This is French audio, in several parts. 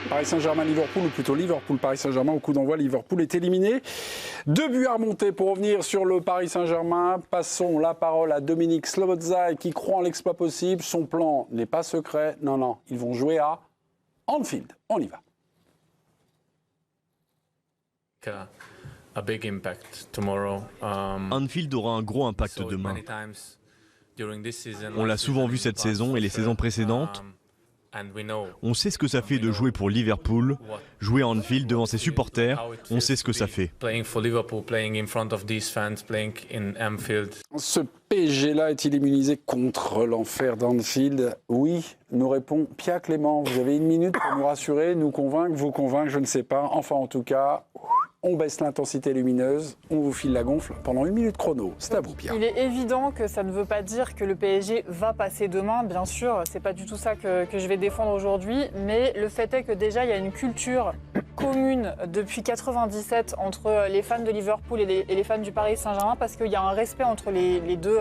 Paris Saint-Germain-Liverpool, ou plutôt Liverpool-Paris Saint-Germain. Au coup d'envoi, Liverpool est éliminé. 2 buts à remonter pour revenir sur le Paris Saint-Germain. Passons la parole à Dominique Szoboszlai qui croit en l'exploit possible. Son plan n'est pas secret. Non, ils vont jouer à Anfield. On y va. Anfield aura un gros impact demain. On l'a souvent vu cette saison et les saisons précédentes. On sait ce que ça fait de jouer pour Liverpool, jouer à Anfield devant ses supporters, on sait ce que ça fait. Ce PSG-là est-il immunisé contre l'enfer d'Anfield? Oui, nous répond Pia Clément. Vous avez 1 minute pour nous rassurer, nous convaincre, vous convaincre, je ne sais pas. Enfin, en tout cas, on baisse l'intensité lumineuse, on vous file la gonfle pendant 1 minute chrono. C'est à vous, Pia. Il est évident que ça ne veut pas dire que le PSG va passer demain. Bien sûr, c'est pas du tout ça que je vais défendre aujourd'hui. Mais le fait est que déjà, il y a une culture commune depuis 97 entre les fans de Liverpool et les fans du Paris Saint-Germain, parce qu'il y a un respect entre les deux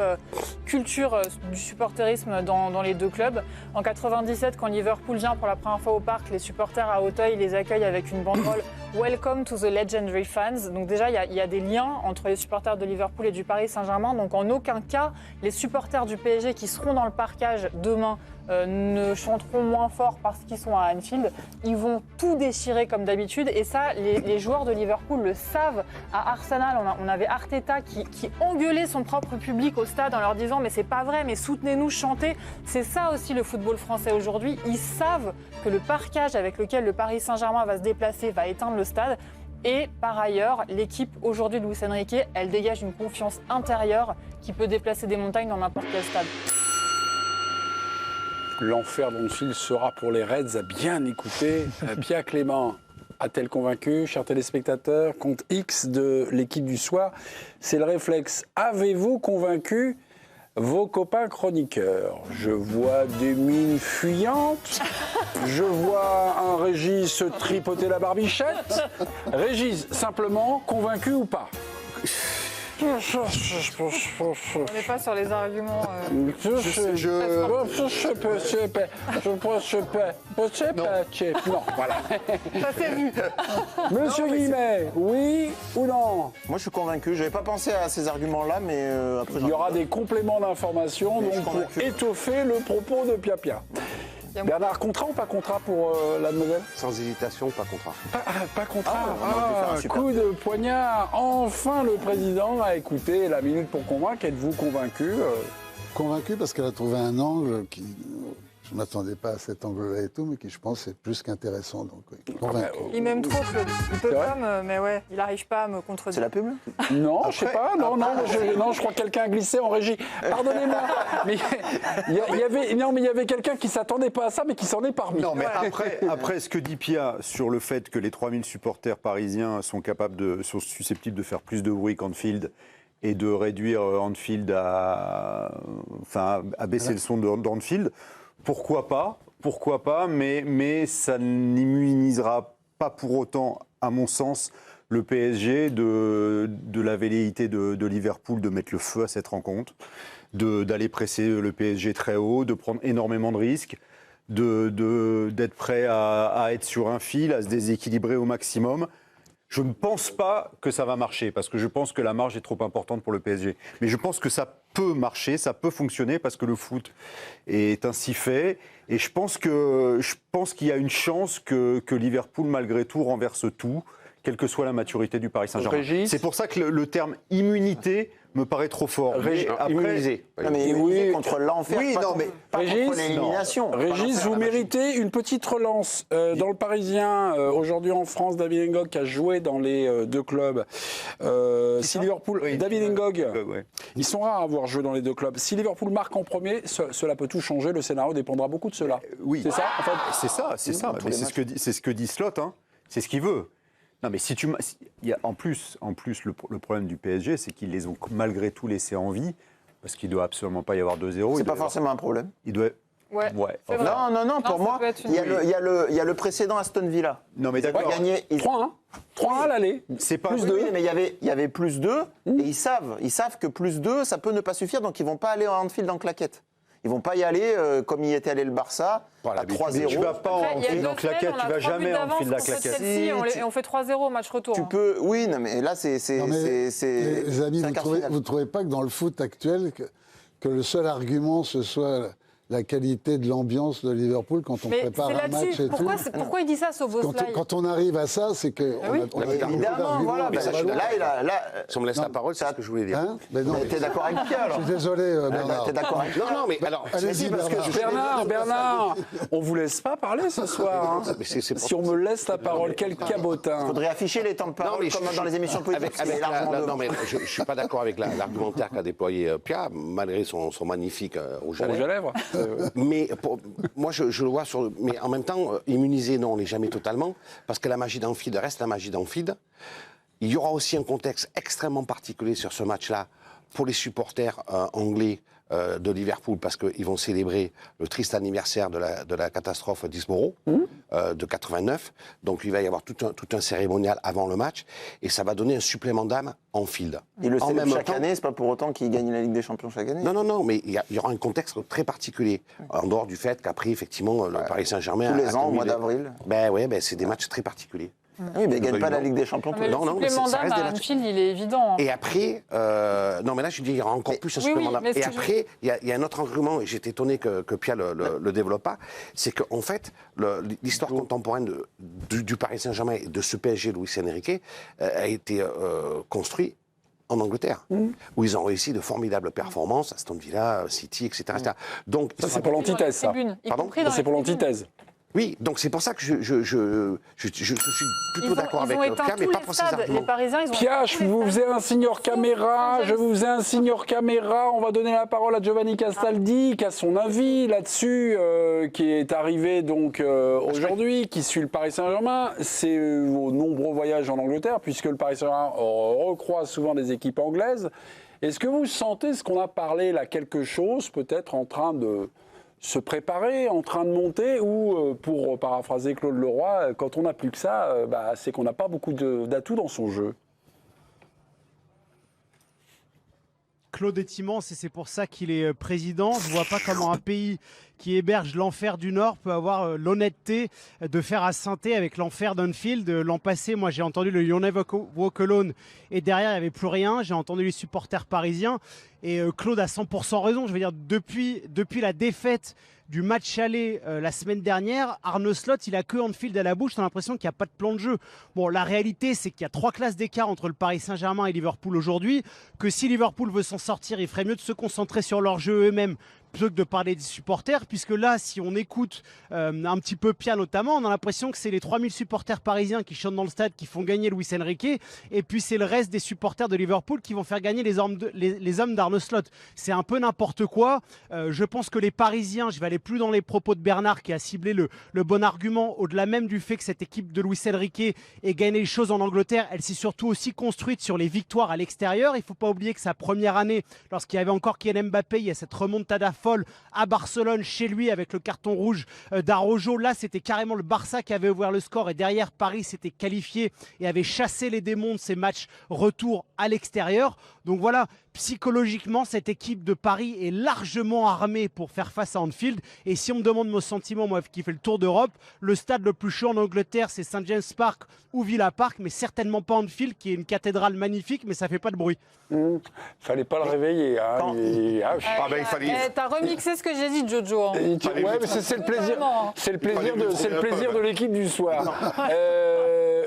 cultures du supporterisme dans les deux clubs. En 97, quand Liverpool vient pour la première fois au parc, les supporters à Auteuil les accueillent avec une banderole « Welcome to the Legendary Fans ». Donc déjà, il y a des liens entre les supporters de Liverpool et du Paris Saint-Germain. Donc en aucun cas, les supporters du PSG qui seront dans le parquage demain ne chanteront moins fort parce qu'ils sont à Anfield. Ils vont tout déchirer comme d'habitude. Et ça, les joueurs de Liverpool le savent. À Arsenal, on avait Arteta qui engueulait son propre public au stade en leur disant « Mais c'est pas vrai, mais soutenez-nous, chantez ». C'est ça aussi le football français aujourd'hui. Ils savent que le parquage avec lequel le Paris Saint-Germain va se déplacer va éteindre le stade. Et par ailleurs, l'équipe aujourd'hui de Luis Enrique, elle dégage une confiance intérieure qui peut déplacer des montagnes dans n'importe quel stade. L'enfer d'Anfield sera pour les Reds à bien écouter. Pia Clément a-t-elle convaincu, chers téléspectateurs? Compte X de l'équipe du soir, c'est le réflexe. Avez-vous convaincu vos copains chroniqueurs? Je vois des mines fuyantes. Je vois un Régis se tripoter la barbichette. Régis, simplement, convaincu ou pas? On n'est pas sur les arguments. Non. Voilà. Ça s'est vu. Monsieur Guillemet, oui ou non? Moi, je suis convaincu. Je n'avais pas pensé à ces arguments-là, mais après... Il y aura des compléments d'information donc pour étoffer le propos de Pia Pia. Bernard, contrat ou pas contrat pour la nouvelle? Sans hésitation, pas contrat. Pas contrat. Super. Coup de poignard. Enfin, le président a écouté la minute pour convaincre. Êtes-vous convaincu? Convaincu parce qu'elle a trouvé un angle qui... Je ne m'attendais pas à cet angle-là et tout, mais qui, je pense, est plus qu'intéressant. Donc, oui, convaincu. Il m'aime trop, Claude. Il peut pas mais ouais, il n'arrive pas à me contredire. C'est la pub, là? Non, je sais pas. Non, je crois que quelqu'un a glissé en régie. Pardonnez-moi. Mais il y avait quelqu'un qui s'attendait pas à ça, mais qui s'en est parmi. Non, mais après, ce que dit Pia sur le fait que les 3000 supporters parisiens sont susceptibles de faire plus de bruit qu'Anfield et de réduire Anfield à baisser le son d'Anfield, pourquoi pas, mais ça n'immunisera pas pour autant, à mon sens, le PSG de la velléité de Liverpool de mettre le feu à cette rencontre, d'aller presser le PSG très haut, de prendre énormément de risques, d'être prêt à être sur un fil, à se déséquilibrer au maximum. Je ne pense pas que ça va marcher, parce que je pense que la marge est trop importante pour le PSG. Mais je pense que ça peut marcher, ça peut fonctionner, parce que le foot est ainsi fait. Et je pense qu'il y a une chance que Liverpool, malgré tout, renverse tout, quelle que soit la maturité du Paris Saint-Germain. C'est pour ça que le terme immunité me paraît trop fort. Immunisé. Mais immunisé contre l'enfer, pas contre l'élimination. Régis, vous méritez une petite relance. Dans le Parisien, aujourd'hui en France, David Ngog qui a joué dans les deux clubs. Si Liverpool, David Ngog, ils sont rares à avoir joué dans les deux clubs. Si Liverpool marque en premier, cela peut tout changer. Le scénario dépendra beaucoup de cela. Oui. C'est ça, en fait. C'est ça. Mais c'est ce que dit Slot. Hein. C'est ce qu'il veut. Non, mais en plus, le problème du PSG, c'est qu'ils les ont malgré tout laissés en vie, parce qu'il ne doit absolument pas y avoir 2-0. C'est pas forcément un problème. Il doit... Ouais. Non, pour moi, il y a le précédent Aston Villa. Non, mais d'accord. 3-1 à l'aller. C'est pas plus 2. Oui, mais il y avait plus 2, et ils savent que plus 2, ça peut ne pas suffire, donc ils ne vont pas aller en Anfield en claquette. Ils vont pas y aller comme y était allé le Barça, à 3-0. Tu vas pas en Anfield en claquette, tu vas jamais en Anfield à claquette. Et on fait 3-0 au match retour. Tu peux, oui, non, mais là, c'est. Les amis, vous ne trouvez pas que dans le foot actuel, que le seul argument, ce soit la qualité de l'ambiance de Liverpool quand on prépare un match et tout. Pourquoi il dit ça, Szoboszlai ? Quand on arrive à ça, c'est que... Évidemment, voilà. Si on me laisse la parole, c'est ce que je voulais dire. Hein, mais non, t'es d'accord avec Pierre, alors? Je suis désolé, Bernard. T'es d'accord avec Pierre? Non, mais alors... Allez-y, Bernard, on vous laisse pas parler ce soir. Hein. Si on me laisse la parole, quel cabotin. Il faudrait afficher les temps de parole comme dans les émissions politiques. Non, mais je ne suis pas d'accord avec l'argumentaire qu'a déployé Pia, malgré son magnifique rouge à lèvres. Mais moi, je le vois sur... Mais en même temps, immunisé, non, on n'est jamais totalement, parce que la magie d'Anfield reste la magie d'Anfield. Il y aura aussi un contexte extrêmement particulier sur ce match-là pour les supporters anglais de Liverpool, parce qu'ils vont célébrer le triste anniversaire de la catastrophe d'Hillsborough de 89. Donc il va y avoir tout un cérémonial avant le match, et ça va donner un supplément d'âme à Anfield. Il le célèbre chaque année, c'est pas pour autant qu'il gagne la Ligue des Champions chaque année. Non, mais il y aura un contexte très particulier, en dehors du fait qu'après, effectivement, le Paris Saint-Germain... Tous les ans, au mois d'avril. C'est des matchs très particuliers. Oui, mais il ne gagne pas la Ligue des Champions. Le supplément d'âme à Anfield, il est évident. Et après, non, mais là, je dis, il y aura encore plus un supplément d'âme. Et après, il y a un autre argument, et j'étais étonné que Pia le développe pas, c'est qu'en fait, l'histoire contemporaine du Paris Saint-Germain et de ce PSG Luis Enrique a été construite en Angleterre, où ils ont réussi de formidables performances, Aston Villa, City, etc. Donc, ça, c'est pour l'antithèse, ça. Pardon ? C'est pour l'antithèse. Oui, donc c'est pour ça que je suis plutôt d'accord avec Pia, mais pas pour ces arguments. Les Parisiens, ils ont Pia, je vous faisais un signe hors caméra, on va donner la parole à Giovanni Castaldi, qui a son avis là-dessus, qui est arrivé donc aujourd'hui, qui suit le Paris Saint-Germain. C'est vos nombreux voyages en Angleterre, puisque le Paris Saint-Germain recroise souvent des équipes anglaises. Est-ce que vous sentez, ce qu'on a parlé là, quelque chose peut-être en train de se préparer, en train de monter, ou, pour paraphraser Claude Leroy, quand on n'a plus que ça, c'est qu'on n'a pas beaucoup d'atouts dans son jeu. Claude est immense et c'est pour ça qu'il est président. Je ne vois pas comment un pays qui héberge l'enfer du Nord peut avoir l'honnêteté de faire à Saint-Étienne avec l'enfer d'Anfield. L'an passé, moi j'ai entendu le You Never Walk Alone et derrière il n'y avait plus rien. J'ai entendu les supporters parisiens et Claude a 100% raison. Je veux dire, depuis la défaite du match aller la semaine dernière, Arne Slot, il a que Anfield à la bouche, t'as l'impression qu'il n'y a pas de plan de jeu. Bon, la réalité, c'est qu'il y a 3 classes d'écart entre le Paris Saint-Germain et Liverpool aujourd'hui, que si Liverpool veut s'en sortir, il ferait mieux de se concentrer sur leur jeu eux-mêmes plutôt que de parler des supporters, puisque là, si on écoute un petit peu Pia notamment, on a l'impression que c'est les 3000 supporters parisiens qui chantent dans le stade, qui font gagner Luis Enrique, et puis c'est le reste des supporters de Liverpool qui vont faire gagner les hommes d'Arne Slot. C'est un peu n'importe quoi. Je pense que les Parisiens, je vais aller plus dans les propos de Bernard qui a ciblé le bon argument, au-delà même du fait que cette équipe de Luis Enrique ait gagné les choses en Angleterre, elle s'est surtout aussi construite sur les victoires à l'extérieur. Il ne faut pas oublier que sa première année, lorsqu'il y avait encore Kylian Mbappé, il y a cette remontada folle à Barcelone, chez lui, avec le carton rouge d'Araujo. Là, c'était carrément le Barça qui avait ouvert le score et derrière, Paris s'était qualifié et avait chassé les démons de ces matchs retour à l'extérieur. Donc voilà, psychologiquement, cette équipe de Paris est largement armée pour faire face à Anfield. Et si on me demande mon sentiment, moi qui fais le tour d'Europe, le stade le plus chaud en Angleterre, c'est St James Park ou Villa Park, mais certainement pas Anfield, qui est une cathédrale magnifique, mais ça fait pas de bruit. Fallait pas le réveiller. Hein. Il fallait... T'as remixé ce que j'ai dit, Jojo. Hein. Ouais, mais c'est le plaisir. C'est le plaisir de l'équipe du soir.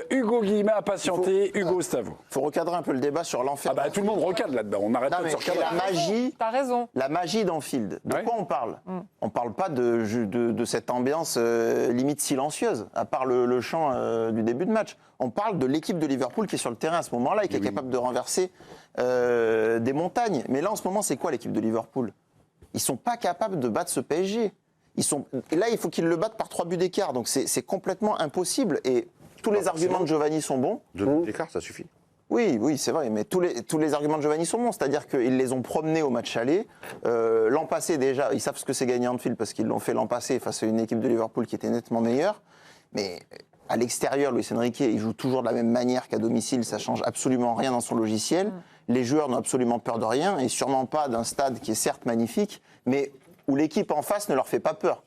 Hugo Guillemet a patienté. Hugo, c'est à vous. Il faut recadrer un peu le débat sur l'enfer. Tout le monde recadre là-dedans. On n'arrête pas de se recadrer. T'as raison. La magie d'Anfield. De quoi on parle? On parle pas de cette ambiance limite silencieuse, à part le chant du début de match. On parle de l'équipe de Liverpool qui est sur le terrain à ce moment-là et qui est capable de renverser des montagnes. Mais là, en ce moment, c'est quoi l'équipe de Liverpool? Ils sont pas capables de battre ce PSG. Là, il faut qu'ils le battent par 3 buts d'écart. Donc c'est complètement impossible. Et tous les arguments de Giovanni sont bons. 2 buts d'écart, ça suffit. Oui, c'est vrai, mais tous les arguments de Giovanni sont bons, c'est-à-dire qu'ils les ont promenés au match aller. L'an passé déjà, ils savent ce que c'est gagner Anfield parce qu'ils l'ont fait l'an passé face à une équipe de Liverpool qui était nettement meilleure. Mais à l'extérieur, Luis Enrique, il joue toujours de la même manière qu'à domicile, ça change absolument rien dans son logiciel. Les joueurs n'ont absolument peur de rien et sûrement pas d'un stade qui est certes magnifique, mais où l'équipe en face ne leur fait pas peur.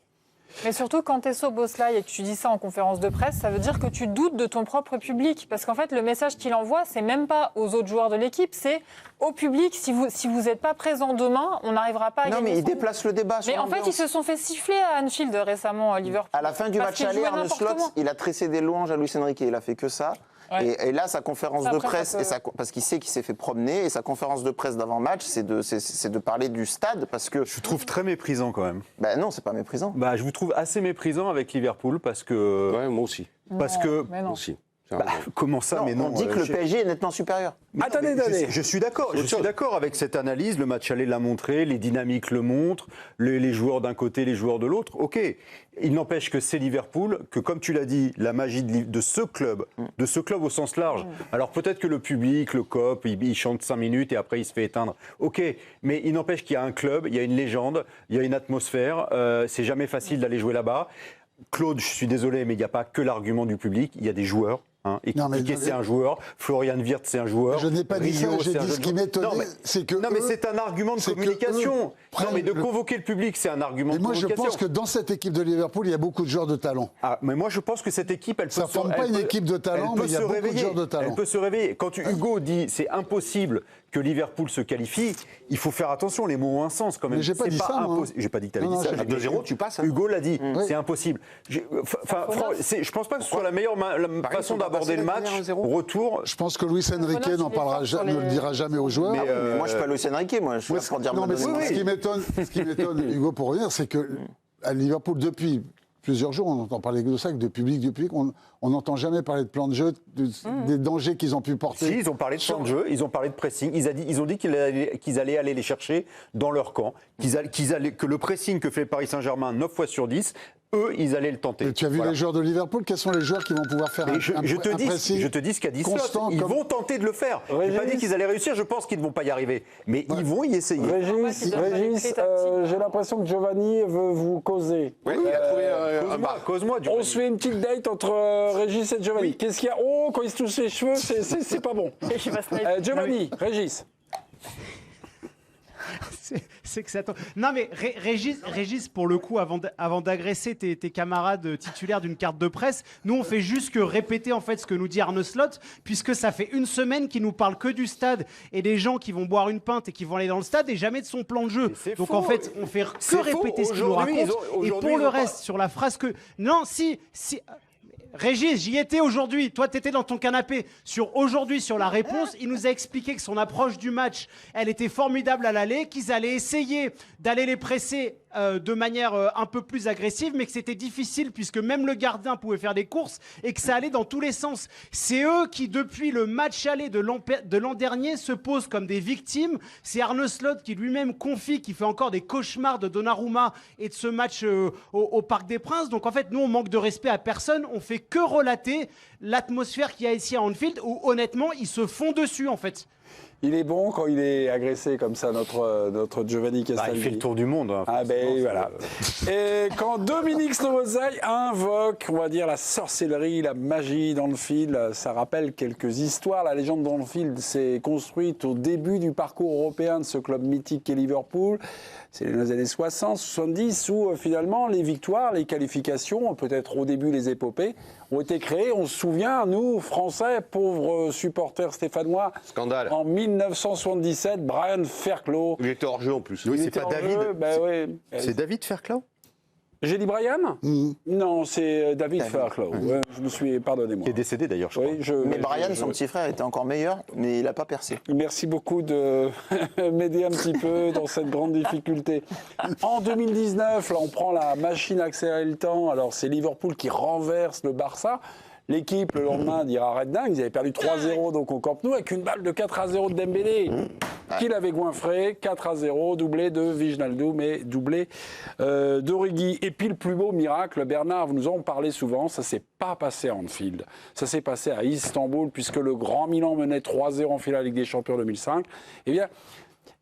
Mais surtout, quand tu es Szoboszlai et que tu dis ça en conférence de presse, ça veut dire que tu doutes de ton propre public. Parce qu'en fait, le message qu'il envoie, c'est même pas aux autres joueurs de l'équipe, c'est au public. Si vous n'êtes pas présent demain, on n'arrivera pas à gagner. Non, mais il déplace le débat sur Mais en fait, ils se sont fait siffler à Anfield récemment, à Liverpool. À la fin du match aller, Arne Slot, il a tressé des louanges à Luis Enrique. Il a fait que ça. Ouais. Et là, sa conférence de presse, parce qu'il sait qu'il s'est fait promener, et sa conférence de presse d'avant-match, c'est de parler du stade, parce que... Je vous trouve très méprisant quand même. Ben non, c'est pas méprisant. Bah, je vous trouve assez méprisant avec Liverpool, parce que... Ouais, moi aussi. Parce que... Moi aussi. Bah, comment ça, non, mais non. On dit que le PSG est nettement supérieur. Attendez. Je suis d'accord. Je suis d'accord avec cette analyse. Le match aller l'a montré, les dynamiques le montrent, les joueurs d'un côté, les joueurs de l'autre. Ok. Il n'empêche que c'est Liverpool, que comme tu l'as dit, la magie de ce club au sens large. Alors peut-être que le public, le COP, il chante 5 minutes et après il se fait éteindre. Ok. Mais il n'empêche qu'il y a un club, il y a une légende, il y a une atmosphère. C'est jamais facile d'aller jouer là-bas. Claude, je suis désolé, mais il n'y a pas que l'argument du public. Il y a des joueurs. Piqué, c'est un joueur. Florian Wirtz, c'est un joueur. Je n'ai pas dit ça, j'ai dit ce qui m'étonnait, c'est que... Non, mais c'est un argument de communication. Non, mais de convoquer le public, c'est un argument de communication. Mais moi, je pense que dans cette équipe de Liverpool, il y a beaucoup de joueurs de talent. Ah, mais moi, je pense que cette équipe, elle peut se réveiller. Ça ne forme pas une équipe de talent, mais il y a beaucoup de joueurs de talent. Elle peut se réveiller. Quand Hugo dit c'est impossible que Liverpool se qualifie, il faut faire attention, les mots ont un sens quand même. Mais j'ai pas dit ça, moi. J'ai pas dit que tu avais dit ça. À 2-0, tu passes. Hugo l'a dit, c'est impossible. Je pense pas que ce soit la meilleure façon d'aborder le match. Retour. Je pense que Luis Enrique ne le dira jamais aux joueurs. Mais moi, je suis pas Luis Enrique, moi. Je suis là pour dire... Non, mais ce qui m'étonne, Hugo, pour revenir, c'est que à Liverpool, depuis plusieurs jours, on entend parler de ça, de public, on n'entend jamais parler de plan de jeu, des dangers qu'ils ont pu porter. Si, ils ont parlé de plan de jeu, ils ont parlé de pressing, ils ont dit qu'ils allaient aller les chercher dans leur camp, que le pressing que fait Paris Saint-Germain 9 fois sur 10, eux, ils allaient le tenter. Et tu as vu les joueurs de Liverpool? Quels sont les joueurs qui vont pouvoir faire un pressing? Je te dis ce qu'a dit Slot. Ils vont tenter de le faire. Je n'ai pas dit qu'ils allaient réussir, je pense qu'ils ne vont pas y arriver. Mais ils vont y essayer. Régis, j'ai l'impression que Giovanni veut vous causer. Oui, il a trouvé cause-moi. On se fait une petite date entre Régis et Giovanni. Qu'est-ce qu'il y a? Oh, quand il se touche les cheveux, c'est pas bon. Giovanni, Régis. C'est que ça tombe. Non mais Régis, pour le coup, avant d'agresser tes camarades titulaires d'une carte de presse, nous on fait juste que répéter en fait ce que nous dit Arne Slot, puisque ça fait une semaine qu'il nous parle que du stade et des gens qui vont boire une pinte et qui vont aller dans le stade et jamais de son plan de jeu. Donc faux. En fait, on fait que répéter ce qu'il nous raconte. Et pour le reste, sur la phrase que... Non, si... Régis, j'y étais aujourd'hui. Toi, t'étais dans ton canapé. Aujourd'hui, sur la réponse, il nous a expliqué que son approche du match, elle était formidable à l'aller, qu'ils allaient essayer d'aller les presser de manière un peu plus agressive, mais que c'était difficile puisque même le gardien pouvait faire des courses et que ça allait dans tous les sens. C'est eux qui, depuis le match aller de l'an dernier, se posent comme des victimes. C'est Arne Slot qui lui-même confie qu'il fait encore des cauchemars de Donnarumma et de ce match au Parc des Princes. Donc en fait, nous, on manque de respect à personne. On fait que relater l'atmosphère qu'il y a ici à Anfield où honnêtement, ils se font dessus en fait. Il est bon quand il est agressé comme ça, notre Giovanni Castaldi. Il fait le tour du monde. Hein, voilà. Et quand Dominique Szoboszlai invoque, on va dire, la sorcellerie, la magie d'Anfield, ça rappelle quelques histoires. La légende d'Anfield s'est construite au début du parcours européen de ce club mythique qu'est Liverpool. C'est les années 60, 70, où finalement les victoires, les qualifications, peut-être au début les épopées, ont été créées. On se souvient, nous, Français, pauvres supporters stéphanois, scandale. En 1977, Brian Fairclough. Il était hors jeu en plus. Oui, c'est pas David. Oui. C'est David Fairclough? J'ai dit Brian? Non, c'est David Fairclough. Ouais, je me suis... Pardonnez-moi. Qui est décédé d'ailleurs, je crois. Mais Brian, son petit frère, était encore meilleur, mais il n'a pas percé. Merci beaucoup de m'aider un petit peu dans cette grande difficulté. En 2019, là, on prend la machine à accélérer le temps. Alors, c'est Liverpool qui renverse le Barça. L'équipe, le lendemain, dira arrête dingue. Ils avaient perdu 3-0 donc au Camp Nou avec une balle de 4-0 de Dembélé qui l'avait goinfré. 4-0, doublé de Wijnaldum, mais doublé d'Origi. Et puis le plus beau miracle, Bernard, vous nous en parlez souvent, ça ne s'est pas passé à Anfield. Ça s'est passé à Istanbul puisque le Grand Milan menait 3-0 en finale Ligue des Champions 2005. Eh bien,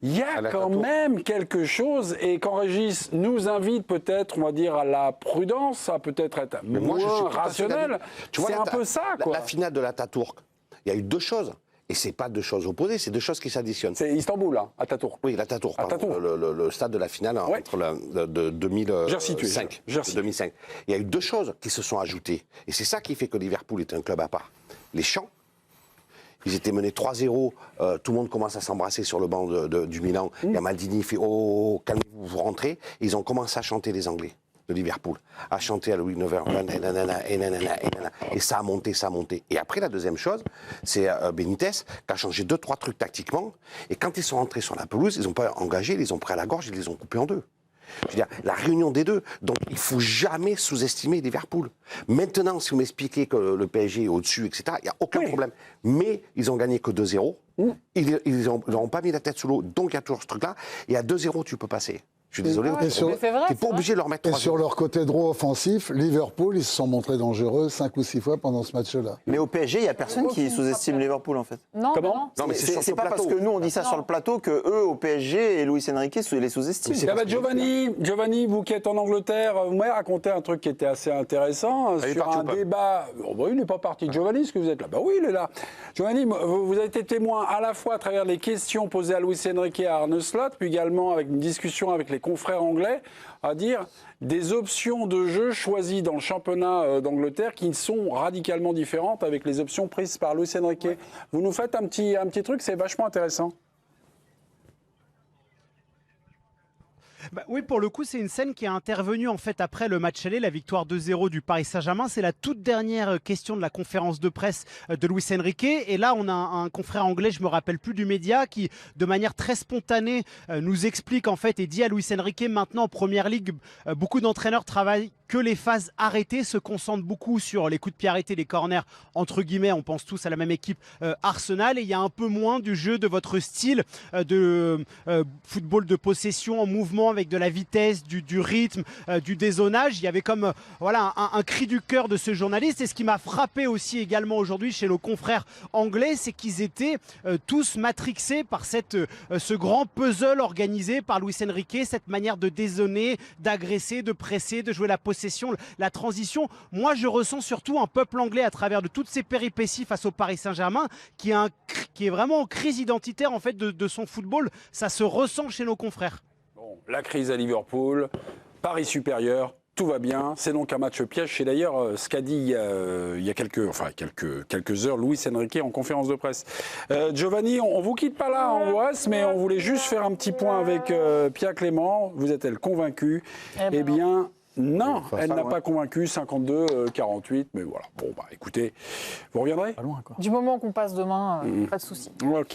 il y a quand même quelque chose, et quand Régis nous invite peut-être, on va dire, à la prudence, à peut-être être moins rationnel, c'est un peu ça, quoi. La finale de l'Atatürk, il y a eu deux choses. Et c'est pas deux choses opposées, c'est deux choses qui s'additionnent. C'est Istanbul, là, à Tatour. Oui, la Tatour, le stade de la finale entre de 2005. 2005. Il y a eu deux choses qui se sont ajoutées. Et c'est ça qui fait que Liverpool est un club à part. Les chants. Ils étaient menés 3-0, tout le monde commence à s'embrasser sur le banc du Milan. Il y a Maldini, il fait « Oh, calmez-vous, vous rentrez ». Ils ont commencé à chanter les Anglais de Liverpool, à chanter à Louis IX, et ça a monté, ça a monté. Et après, la deuxième chose, c'est Benitez qui a changé 2-3 trucs tactiquement, et quand ils sont rentrés sur la pelouse, ils n'ont pas engagé, ils les ont pris à la gorge, ils les ont coupés en deux. Je veux dire, la réunion des deux. Donc, il ne faut jamais sous-estimer Liverpool. Maintenant, si vous m'expliquez que le PSG est au-dessus, etc., il n'y a aucun problème. Mais ils ont gagné que 2-0. Ils n'ont pas mis la tête sous l'eau. Donc, il y a toujours ce truc-là. Et à 2-0, tu peux passer. Je suis désolé, tu n'es pas obligé de leur mettre 3-0. Et sur leur côté droit offensif, Liverpool, ils se sont montrés dangereux 5 ou 6 fois pendant ce match-là. Mais au PSG, il n'y a personne qui sous-estime Liverpool, en fait. Non, comment? Non, mais c'est pas parce que nous, on dit ça sur le plateau que eux, au PSG, et Luis Enrique, les sous-estiment. Giovanni, vous qui êtes en Angleterre, vous m'avez raconté un truc qui était assez intéressant sur un débat. Oh, bah, il n'est pas parti. Giovanni, est-ce que vous êtes là? Bah oui, il est là. Giovanni, vous avez été témoin à la fois à travers les questions posées à Luis Enrique et à Arne Slot, puis également avec une discussion avec les confrères anglais, à dire des options de jeu choisies dans le championnat d'Angleterre qui sont radicalement différentes avec les options prises par Luis Enrique. Ouais. Vous nous faites un petit truc, c'est vachement intéressant. Bah oui, pour le coup, c'est une scène qui est intervenue en fait après le match aller, la victoire 2-0 du Paris Saint-Germain. C'est la toute dernière question de la conférence de presse de Luis Enrique. Et là, on a un confrère anglais, je me rappelle plus du média, qui, de manière très spontanée, nous explique en fait et dit à Luis Enrique, maintenant en Première Ligue, beaucoup d'entraîneurs travaillent que les phases arrêtées, se concentrent beaucoup sur les coups de pied arrêtés, les corners, entre guillemets, on pense tous à la même équipe Arsenal, et il y a un peu moins du jeu de votre style de football de possession en mouvement avec de la vitesse, du rythme, du dézonage. Il y avait comme voilà, un cri du cœur de ce journaliste, et ce qui m'a frappé aussi également aujourd'hui chez nos confrères anglais, c'est qu'ils étaient tous matrixés par ce grand puzzle organisé par Luis Enrique, cette manière de dézonner, d'agresser, de presser, de jouer la possession, la transition. Moi, je ressens surtout un peuple anglais à travers de toutes ces péripéties face au Paris Saint-Germain qui est vraiment en crise identitaire en fait de son football. Ça se ressent chez nos confrères. Bon, la crise à Liverpool, Paris supérieur, tout va bien. C'est donc un match piège. C'est d'ailleurs ce qu'a dit il y a quelques heures Luis Enrique en conférence de presse. Giovanni, on ne vous quitte pas là, on vous reste, mais on voulait juste faire un petit point avec Pia Clément. Vous êtes-elle convaincue? Eh bien, non, elle n'a pas convaincu, 52-48, mais voilà. Bon, bah écoutez, vous reviendrez? Du moment qu'on passe demain, pas de souci. Ok.